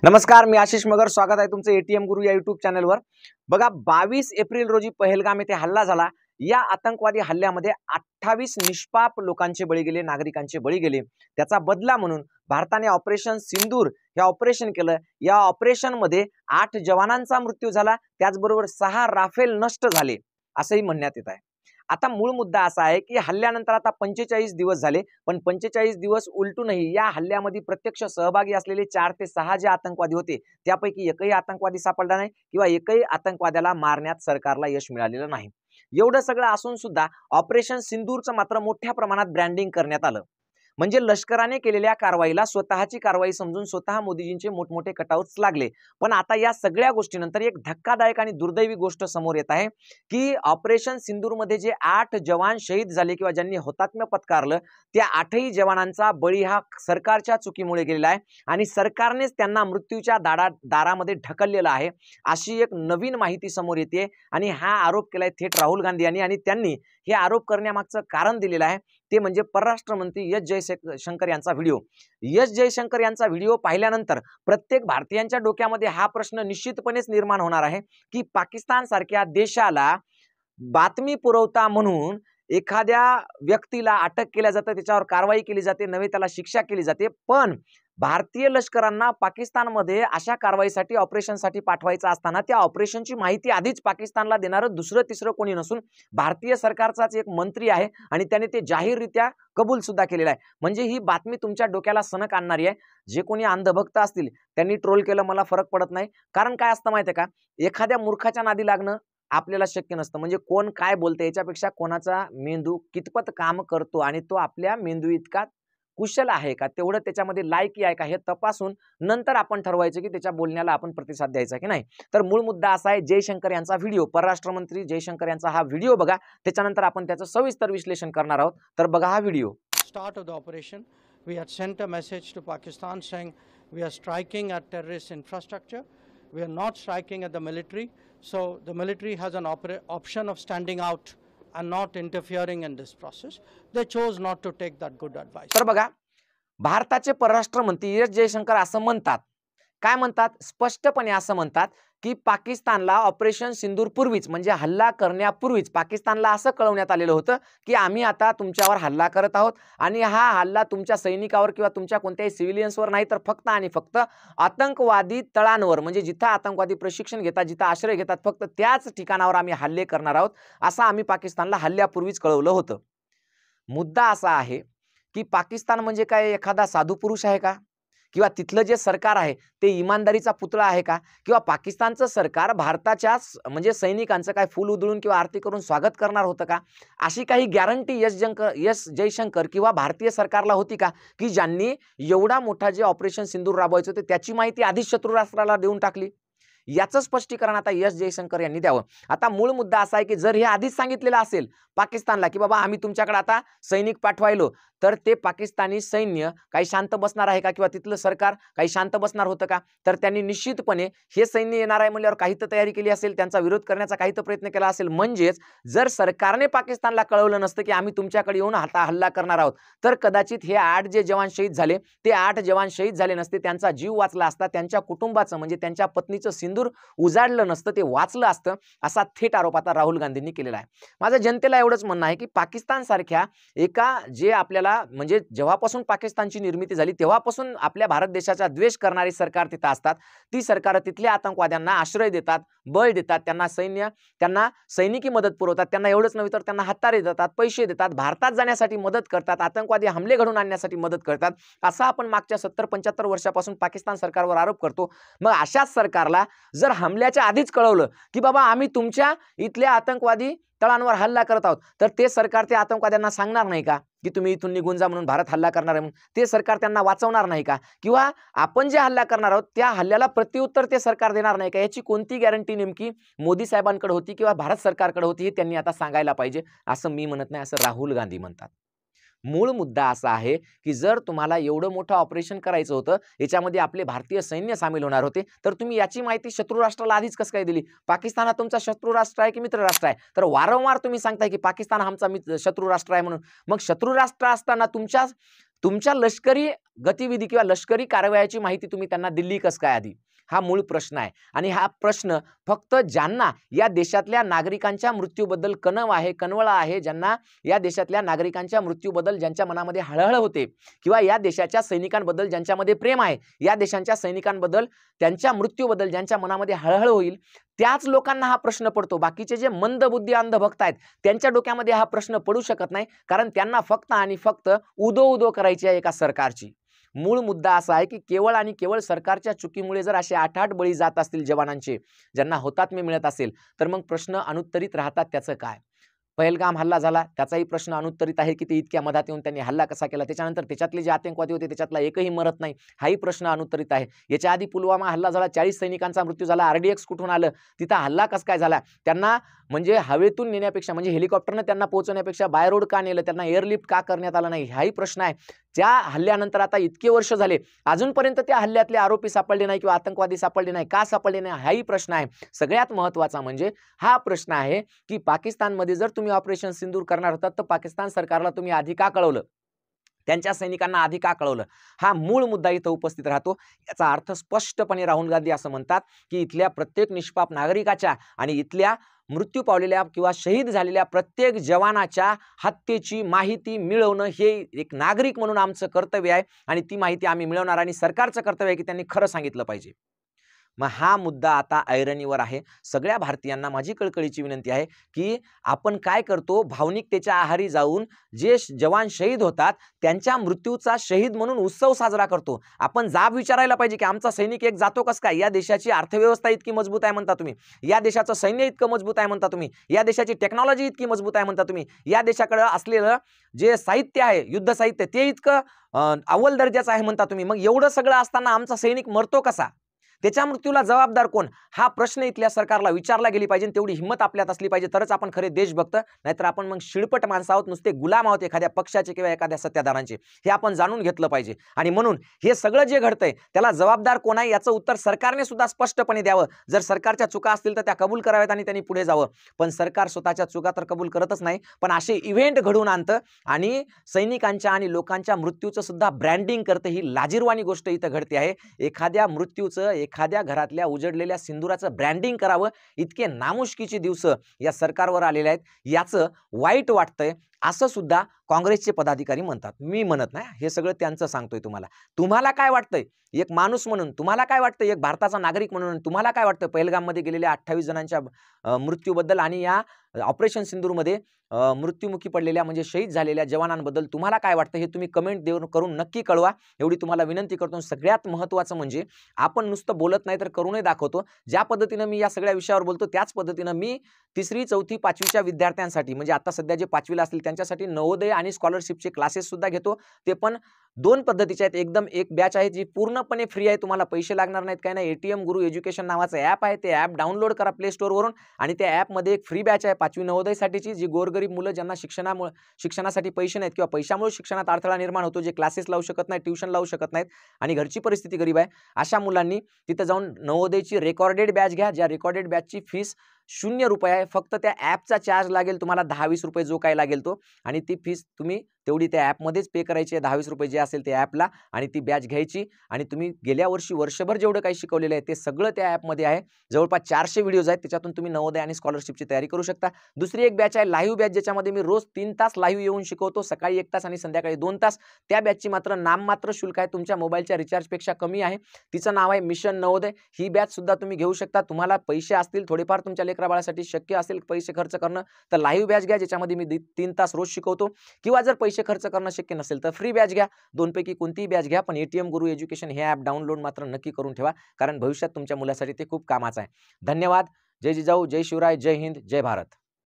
नमस्कार, मी आशिष मगर. स्वागत आहे तुमचं एटीएम गुरु या युट्यूब चॅनलवर. बघा, 22 एप्रिल रोजी पहलगाम येथे हल्ला झाला. या आतंकवादी हल्ल्यामध्ये 28 निष्पाप लोकांचे बळी गेले, नागरिकांचे बळी गेले. त्याचा बदला म्हणून भारताने ऑपरेशन सिंदूर हे ऑपरेशन केलं. या ऑपरेशन मध्ये 8 जवानांचा मृत्यू झाला, त्याचबरोबर 6 राफेल नष्ट झाले असंही म्हणण्यात येत आहे. आता मूळ मुद्दा असा आहे की हल्ल्यानंतर आता 45 दिवस झाले, पण 45 दिवस उलटूनही या हल्ल्यामध्ये प्रत्यक्ष सहभागी असलेले 4 ते 6 जे आतंकवादी होते त्यापैकी एकही आतंकवादी सापडला नाही किंवा एकही आतंकवाद्याला मारण्यात सरकारला यश मिळालेलं नाही. एवढं सगळं असून सुद्धा ऑपरेशन सिंदूरचं मात्र मोठ्या प्रमाणात ब्रँडिंग करण्यात आलं. म्हणजे लष्कराने केलेल्या कारवाईला स्वतःची कारवाई समजून स्वतः मोदीजींचे मोठमोठे कटआउट्स लागले. पण आता या सगळ्या गोष्टीनंतर एक धक्कादायक आणि दुर्दैवी गोष्ट समोर येत आहे की ऑपरेशन सिंदूरमध्ये जे 8 जवान शहीद झाले किंवा ज्यांनी हुतात्म्य पत्कारलं त्या 8ही जवानांचा बळी हा सरकारच्या चुकीमुळे गेलेला आहे आणि सरकारनेच त्यांना मृत्यूच्या दारामध्ये ढकललेला आहे अशी एक नवीन माहिती समोर येते. आणि हा आरोप केलाय थेट राहुल गांधी यांनी, आणि त्यांनी हे आरोप करण्यामागचं कारण दिलेलं आहे ते म्हणजे परराष्ट्र मंत्री एस जयशंकर यांचा व्हिडिओ. एस जयशंकर यांचा व्हिडिओ पाहिल्यानंतर प्रत्येक भारतीयांच्या डोक्यामध्ये हा प्रश्न निश्चितपणेच निर्माण होणार आहे की पाकिस्तान सारख्या देशाला बातमी पुरवता म्हणून एखाद्या व्यक्तीला अटक केल्या जाते, त्याच्यावर कारवाई केली जाते, नव्हे त्याला शिक्षा केली जाते, पण भारतीय लष्करांना पाकिस्तानमध्ये अशा कारवाईसाठी ऑपरेशनसाठी पाठवायचं असताना त्या ऑपरेशनची माहिती आधीच पाकिस्तानला देणारं दुसरं तिसरं कोणी नसून भारतीय सरकारचाच एक मंत्री आहे आणि त्याने ते जाहीररित्या कबूल सुद्धा केलेलं आहे. म्हणजे ही बातमी तुमच्या डोक्याला सनक आणणारी आहे. जे कोणी अंधभक्त असतील त्यांनी ट्रोल केलं, मला फरक पडत नाही. कारण काय असतं माहिती आहे का, एखाद्या मूर्खाच्या नादी लागणं आपल्याला शक्य नसतं. म्हणजे कोण काय बोलतं याच्यापेक्षा कोणाचा मेंदू कितपत काम करतो आणि तो आपल्या मेंदू इतका कुशल आहे का, तेवढं त्याच्यामध्ये लायकी आहे का हे तपासून नंतर आपण ठरवायचं की त्याच्या बोलण्याला आपण प्रतिसाद द्यायचा की नाही. तर मूळ मुद्दा असा आहे, जयशंकर यांचा व्हिडिओ, परराष्ट्र मंत्री जयशंकर यांचा हा व्हिडिओ बघा, त्याच्यानंतर आपण त्याचं सविस्तर विश्लेषण करणार आहोत. तर बघा हा video. Start of the operation, we had sent a message to Pakistan saying we are striking at terrorist infrastructure. We are not striking at the military. So the military has an option of standing out and not interfering in this process. They chose not to take that good advice. तर बघा, भारताचे परराष्ट्र मंत्री S Jaishankar असं म्हणतात, काय म्हणतात, स्पष्टपणे असं म्हणतात की पाकिस्तानला ऑपरेशन सिंदूर पूर्वीच म्हणजे हल्ला करण्यापूर्वीच पाकिस्तानला असं कळवण्यात आलेलं होतं की आम्ही आता तुमच्यावर हल्ला करत आहोत आणि हा हल्ला तुमच्या सैनिकावर किंवा तुमच्या कोणत्याही सिव्हिलियन्सवर नाही, तर फक्त आणि फक्त आतंकवादी तळांवर, म्हणजे जिथं आतंकवादी प्रशिक्षण घेतात, जिथं आश्रय घेतात, फक्त त्याच ठिकाणावर आम्ही हल्ले करणार आहोत असं आम्ही पाकिस्तानला हल्ल्यापूर्वीच कळवलं होतं. मुद्दा असा आहे की पाकिस्तान म्हणजे काय एखादा साधू पुरुष आहे का, किंवा तिथलं जे सरकार आहे ते इमानदारीचा पुतळा आहे का, किंवा पाकिस्तानचं सरकार भारताच्या म्हणजे सैनिकांचं काय फुल उधळून किंवा आरती करून स्वागत करणार होतं का? अशी काही गॅरंटी एस जयशंकर किंवा भारतीय सरकारला होती का की ज्यांनी एवढा मोठा जे ऑपरेशन सिंदूर राबवायचं होतं त्याची माहिती आधीच शत्रू राष्ट्राला देऊन टाकली? याचं स्पष्टीकरण आता एस जयशंकर यांनी द्यावं. आता मूळ मुद्दा असा आहे की जर हे आधीच सांगितलेलं असेल पाकिस्तानला की बाबा आम्ही तुमच्याकडे आता सैनिक पाठवायलो, तर ते पाकिस्तानी सैन्य काही शांत बसणार आहे का, किंवा तिथलं सरकार काही शांत बसणार होतं का? तर त्यांनी निश्चितपणे हे सैन्य येणार आहे म्हणल्यावर काही तर तयारी केली असेल, त्यांचा विरोध करण्याचा काही तर प्रयत्न केला असेल. म्हणजेच जर सरकारने पाकिस्तानला कळवलं नसतं की आम्ही तुमच्याकडे येऊन हल्ला करणार आहोत, तर कदाचित हे 8 जे जवान शहीद झाले ते 8 जवान शहीद झाले नसते, त्यांचा जीव वाचला असता, त्यांच्या कुटुंबाचं म्हणजे त्यांच्या पत्नीचं सिंदूर उजाडलं नसतं, ते वाचलं असतं, असा थेट आरोप आता राहुल गांधींनी केलेला आहे. माझं जनतेला एवढंच म्हणणं आहे की पाकिस्तान सारख्या एका जे आपल्याला म्हणजे जेव्हापासून पाकिस्तानची निर्मिती झाली तेव्हापासून आपल्या भारत देशाचा द्वेष करणारी सरकार तिथं असतात, ती सरकार तिथल्या आतंकवाद्यांना आश्रय देतात, बळ देतात, त्यांना सैनिकी मदत पुरवतात, त्यांना एवढंच नव्हे तर त्यांना हत्यारे देतात, पैसे देतात, भारतात जाण्यासाठी मदत करतात, आतंकवादी हमले घडवून आणण्यासाठी मदत करतात, असा आपण मागच्या 70-75 वर्षापासून पाकिस्तान सरकारवर आरोप करतो. मग अशाच सरकारला जर हमल्याच्या आधीच कळवलं की बाबा आम्ही तुमच्या इथल्या आतंकवादी तळांवर हल्ला करत आहोत, तर ते सरकार त्या आतंकवाद्यांना सांगणार नाही का की तुम्ही इथून निघून जा म्हणून, भारत हल्ला करणार आहे म्हणून? ते सरकार त्यांना वाचवणार नाही का? किंवा आपण जे हल्ला करणार आहोत त्या हल्ल्याला प्रत्युत्तर ते सरकार देणार नाही का? याची कोणती गॅरंटी नेमकी मोदी साहेबांकडे होती किंवा भारत सरकारकडे होती हे त्यांनी आता सांगायला पाहिजे. असं मी म्हणत नाही, असं राहुल गांधी म्हणतात. मूळ मुद्दा असा आहे की जर तुम्हाला एवढं मोठं ऑपरेशन करायचं होतं, याच्यामध्ये आपले भारतीय सैन्य सामील होणार होते, तर तुम्ही याची माहिती शत्रू राष्ट्राला आधीच कसं काय दिली? पाकिस्तान हा तुमचा शत्रू राष्ट्र आहे की मित्र राष्ट्र आहे? तर वारंवार तुम्ही सांगताय की पाकिस्तान हा आमचा शत्रू राष्ट्र आहे म्हणून. मग शत्रू राष्ट्र असताना तुमच्या लष्करी गतिविधी किंवा लष्करी कारवायाची माहिती तुम्ही त्यांना दिली कसं काय आधी? हा मूळ प्रश्न आहे. आणि हा प्रश्न फक्त ज्यांना या देशातल्या नागरिकांच्या मृत्यूबद्दल कळवळ आहे, ज्यांना या देशातल्या नागरिकांच्या मृत्यूबद्दल ज्यांच्या मनामध्ये हळहळ होते किंवा या देशाच्या सैनिकांबद्दल ज्यांच्यामध्ये प्रेम आहे, या देशांच्या सैनिकांबद्दल त्यांच्या मृत्यूबद्दल ज्यांच्या मनामध्ये हळहळ होईल, त्याच लोकांना हा प्रश्न पडतो. बाकीचे जे मंदबुद्धी अंधभक्त आहेत त्यांच्या डोक्यामध्ये हा प्रश्न पडू शकत नाही, कारण त्यांना फक्त आणि फक्त उदो करायची आहे एका सरकारची. मूळ मुद्दा असा आहे की केवळ आणि केवळ सरकारच्या चुकीमुळे जर असे 8-8 बळी जात असतील जवानांचे, ज्यांना हुतात्मे मिळत असेल, तर मग प्रश्न अनुत्तरित राहतात. त्याचं काय? पहलगाम हल्ला झाला, त्याचाही प्रश्न अनुत्तरित आहे की ते इतक्या मधात येऊन त्यांनी हल्ला कसा केला. त्याच्यानंतर त्याच्यातले जे आतंकवादी होते त्याच्यातला एकही मरत नाही, हाही प्रश्न अनुत्तरित आहे. याच्या आधी पुलवामा हल्ला झाला, 40 सैनिकांचा मृत्यू झाला. RDX कुठून आलं, तिथं हल्ला कसा काय झाला, त्यांना म्हणजे हवेतून नेण्यापेक्षा म्हणजे हेलिकॉप्टरनं त्यांना पोहोचवण्यापेक्षा बाय रोड का नेलं, त्यांना एअरलिफ्ट का करण्यात आलं नाही, हाही प्रश्न आहे. त्या हल्ल्यानंतर आता इतके वर्ष झाले, अजूनपर्यंत त्या हल्ल्यातले आरोपी सापडले नाही किंवा आतंकवादी सापडले नाही, का सापडले नाही, हाही प्रश्न आहे. सगळ्यात महत्त्वाचा म्हणजे हा प्रश्न आहे की पाकिस्तानमध्ये जर तुम्ही ऑपरेशन सिंदूर करणार होतात तर पाकिस्तान सरकारला तुम्ही आधी का कळवलं, त्यांच्या सैनिकांना आधी का कळवलं? हा मूळ मुद्दा इथं उपस्थित राहतो. याचा अर्थ स्पष्टपणे राहुल गांधी असं म्हणतात की इथल्या प्रत्येक निष्पाप नागरिकाच्या आणि इथल्या मृत्यू पावलेल्या किंवा शहीद झालेल्या प्रत्येक जवानाच्या हत्येची माहिती मिळवणं हे एक नागरिक म्हणून आमचं कर्तव्य आहे आणि ती माहिती आम्ही मिळवणार आणि सरकारचं कर्तव्य आहे की त्यांनी खरं सांगितलं पाहिजे. मग हा मुद्दा आता ऐरणीवर आहे. सगळ्या भारतीयांना माझी कळकळीची विनंती आहे की आपण काय करतो, भावनिकतेच्या आहारी जाऊन जे जवान शहीद होतात त्यांच्या मृत्यूचा शहीद म्हणून उत्सव साजरा करतो. आपण जाब विचारायला पाहिजे की आमचा सैनिक एक जातो कस काय? या देशाची अर्थव्यवस्था इतकी मजबूत आहे म्हणता तुम्ही, या देशाचं सैन्य इतकं मजबूत आहे म्हणता तुम्ही, या देशाची टेक्नॉलॉजी इतकी मजबूत आहे म्हणता तुम्ही, या देशाकडे असलेलं जे साहित्य आहे युद्ध साहित्य ते इतकं अव्वल दर्जाचं आहे म्हणता तुम्ही. मग एवढं सगळं असताना आमचा सैनिक मरतो कसा? त्याच्या मृत्यूला जबाबदार कोण? हा प्रश्न इथल्या सरकारला विचारला गेली पाहिजे. तेवढी हिंमत आपल्यात असली पाहिजे, तरच आपण खरे देशभक्त, नाहीतर आपण मग शिळपट माणसं आहोत, नुसते गुलाम आहोत एखाद्या पक्षाचे किंवा एखाद्या सत्ताधाऱ्यांचे. हे आपण जाणून घेतलं पाहिजे. आणि म्हणून हे सगळं जे घडतंय त्याला जबाबदार कोण आहे याचं उत्तर सरकारने सुद्धा स्पष्टपणे द्यावं. जर सरकारच्या चुका असतील तर त्या कबूल कराव्यात आणि त्यांनी पुढे जावं. पण सरकार स्वतःच्या चुका तर कबूल करतच नाही, पण असे इव्हेंट घडवून आणतं आणि सैनिकांच्या आणि लोकांच्या मृत्यूचं सुद्धा ब्रँडिंग करतं. ही लाजिरवाणी गोष्ट इथं घडते आहे. एखाद्या मृत्यूचं, एखाद्या घरातल्या उजडलेल्या सिंदुराचं ब्रँडिंग करावं, इतके नामुष्कीची दिवस या सरकारवर आलेले आहेत. याचं वाईट वाटतंय असं सुद्धा काँग्रेसचे पदाधिकारी म्हणतात. मी म्हणत नाही, हे सगळं त्यांचं सांगतोय तुम्हाला. तुम्हाला काय वाटतंय एक माणूस म्हणून, तुम्हाला काय वाटतं एक भारताचा नागरिक म्हणून, तुम्हाला काय वाटतं पहलगाममध्ये गेलेल्या 28 जणांच्या मृत्यूबद्दल आणि या ऑपरेशन सिंदूरमध्ये मृत्युमुखी पडलेल्या म्हणजे शहीद झालेल्या जवानांबद्दल तुम्हाला काय वाटतं हे तुम्ही कमेंट देऊन करून नक्की कळवा, एवढी तुम्हाला विनंती करतो. सगळ्यात महत्त्वाचं म्हणजे आपण नुसतं बोलत नाही तर करूनही दाखवतो. ज्या पद्धतीनं मी या सगळ्या विषयावर बोलतो त्याच पद्धतीनं मी 3री, 4थी, 5वीच्या विद्यार्थ्यांसाठी म्हणजे आता सध्या जे 5वीला असतील त्यांच्यासाठी नवोदय आणि स्कॉलरशिपचे क्लासेस सुद्धा घेतो. ते पण 2 पद्धतीचे आहेत. एकदम एक बॅच आहे जी पूर्णपणे फ्री आहे, तुम्हाला पैसे लागणार नाहीत, काय नाही. ATM गुरु एज्युकेशन नावाचं ॲप आहे, ते ॲप डाउनलोड करा प्ले स्टोअरवरून आणि त्या ॲपमध्ये एक फ्री बॅच आहे 5वी नवोदयसाठीची, जी गोरगरीब मुलं ज्यांना शिक्षणासाठी पैसे नाहीत किंवा पैशामुळे शिक्षणात अडथळा निर्माण होतो, जे क्लासेस लावू शकत नाहीत, ट्युशन लावू शकत नाहीत आणि घरची परिस्थिती गरीब आहे, अशा मुलांनी तिथं जाऊन नवोदयची रेकॉर्डेड बॅच घ्या. ज्या रेकॉर्डेड बॅचची फीस ₹0 आहे. फक्त त्या ॲपचा चार्ज लागेल तुम्हाला ₹10-20 जो काय लागेल तो, आणि ती फीस तुम्ही तेवढी त्या ॲपमध्येच पे करायची आहे, ₹10-20 जे असेल त्या ॲपला, आणि ती बॅच घ्यायची. आणि तुम्ही गेल्या वर्षी वर्षभर जेवढं काही शिकवलेलं आहे ते सगळं त्या ॲपमध्ये आहे. जवळपास 400 व्हिडिओज आहेत, त्याच्यातून तुम्ही नवोदय आणि स्कॉलरशिपची तयारी करू शकता. दुसरी एक बॅच आहे लाईव्ह बॅच, ज्याच्यामध्ये मी रोज 3 तास लाईव्ह येऊन शिकवतो, सकाळी 1 तास आणि संध्याकाळी 2 तास. त्या बॅचची मात्र नाममात्र शुल्क आहे, तुमच्या मोबाईलच्या रिचार्जपेक्षा कमी आहे. तिचं नाव आहे मिशन नवोदय. ही बॅच सुद्धा तुम्ही घेऊ शकता. तुम्हाला पैसे असतील थोडेफार तुमच्या लेकराबाळासाठी शक्य असेल पैसे खर्च करणं तर लाईव्ह बॅच घ्या, ज्याच्यामध्ये मी 3 तास रोज शिकवतो. किंवा जर पैसे खर्च करणं शक्य नसेल तर फ्री बॅच घ्या. 2 पैकी कोणतीही बॅच घ्या, पण ATM गुरु एज्युकेशन हे ॲप डाउनलोड मात्र नक्की करून ठेवा, कारण भविष्यात तुमच्या मुलासाठी ते खूप कामाचं आहे. धन्यवाद. जय जिजाऊ, जय शिवराय, जय हिंद, जय भारत.